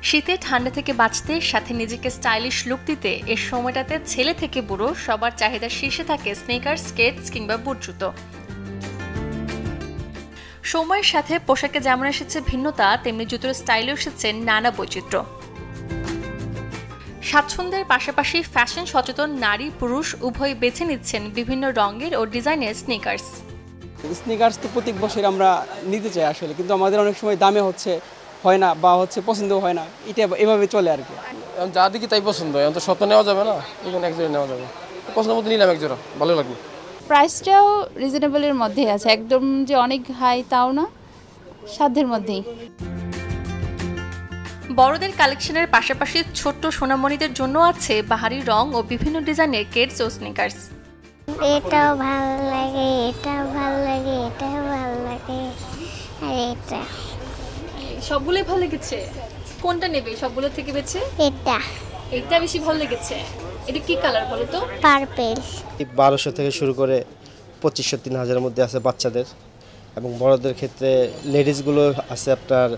শীতে ঠান্ডা থেকে বাঁচতে সাথে নিজেকে স্টাইলিশ লুক দিতে এই সময়টাতে ছেলে থেকে বুড়ো সবার চাহিদার শীর্ষে থাকে স্নিকার, স্কেটস কিংবা বুট জুতো। সময়ের সাথে পোশাকে যেমন এসেছে ভিন্নতা, তেমনি জুতোর স্টাইলেও এসেছে নানা বৈচিত্র্য। স্বাচ্ছন্দ্যের পাশাপাশি ফ্যাশন সচেতন নারী পুরুষ উভয় বেছে নিচ্ছেন বিভিন্ন রঙের ও ডিজাইনের স্নিকার্স। স্নিকার্স তো প্রত্যেক বছর আমরা নিতে চাই আসলে, কিন্তু আমাদের অনেক সময় দামে হয় না বা পছন্দ হয় না, এটা এভাবে চলে আর কি। যা দেখি তাই পছন্দ হয়, তো সত্য নেওয়া যাবে না, এখানে এক জোড়া নেওয়া যাবে, পছন্দ মতো নিলাম এক জোড়া, ভালো লাগলো। প্রাইসটাও রিজনেবলের মধ্যেই আছে, একদম যে অনেক হাই তাও না, সাধ্যের মধ্যেই। বড়দের কালেকশনের পাশাপাশি ছোট্ট সোনামণিদের জন্য আছে বাহারি রং ও বিভিন্ন ডিজাইনের কেডস ও স্নিকার্স। এটাও ভালো লাগে, এটাও ভালো লাগে, এটাও ভালো লাগে, আর এটা সবগুলোই ভালো লেগেছে। কোনটা নেবে সবগুলো থেকে বেছে? এটা বেশি ভালো লেগেছে। এটা কি কালার বলো তো? পার্পল। 1200 থেকে শুরু করে 2500 3000-এর মধ্যে আছে বাচ্চাদের, এবং বড়দের ক্ষেত্রে লেডিসগুলো আছে আপনার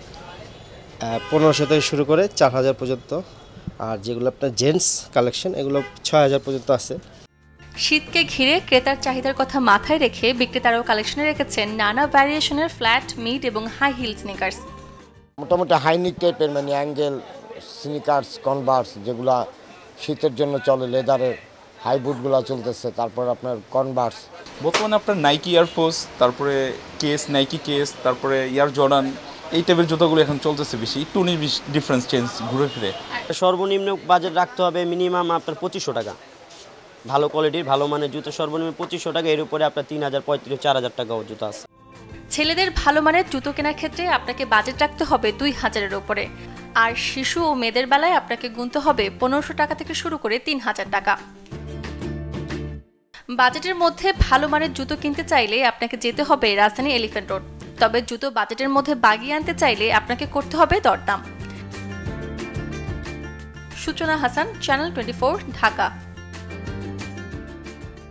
1500 থেকে শুরু করে 4000 পর্যন্ত, আর যেগুলো আপনার জেন্টস কালেকশন এগুলো 6000 পর্যন্ত আছে। শীতকে ঘিরে ক্রেতার চাহিদার কথা মাথায় রেখে বিক্রেতারাও কালেকশনে রেখেছেন নানা ভ্যারিয়েশনের ফ্ল্যাট, মিড এবং হাই হিল স্নিকার্স। মোটামুটি হাইনিক টাইপের মানে অ্যাঙ্গেল স্নিকার্স, কনভার্স যেগুলা শীতের জন্য চলে, লেদারের হাই বুটগুলো চলতেছে, তারপর আপনার কনভার্স। বর্তমানে আপনার নাইকি এয়ারফোর্স, তারপরে কেস, নাইকি কেস, তারপরে এয়ার জর্ডান, এই টাইপের জুতোগুলো এখন চলতেছে বেশি, একটু ডিফারেন্স চেঞ্জ ঘুরে ফিরে। সর্বনিম্ন বাজেট রাখতে হবে মিনিমাম আপনার 2500 টাকা, ভালো কোয়ালিটির ভালো মানের জুতো সর্বনিম্ন 2500 টাকা, এর উপরে আপনার 3000, 3500, 4000 টাকাও জুতো আছে। ছেলেদের ভালো মানের জুতো কেনার ক্ষেত্রে আপনাকে বাজেট রাখতে হবে 2000-এর উপরে, আর শিশু ও মেয়েদের বেলায় আপনাকে গুনতে হবে 1500 টাকা থেকে শুরু করে 3000 টাকা। বাজেটের মধ্যে ভালো মানের জুতো কিনতে চাইলে আপনাকে যেতে হবে রাজধানী এলিফ্যান্ট রোড, তবে জুতো বাজেটের মধ্যে বাগিয়ে আনতে চাইলে আপনাকে করতে হবে দরদাম। সূচনা হাসান, চ্যানেল 24, ঢাকা।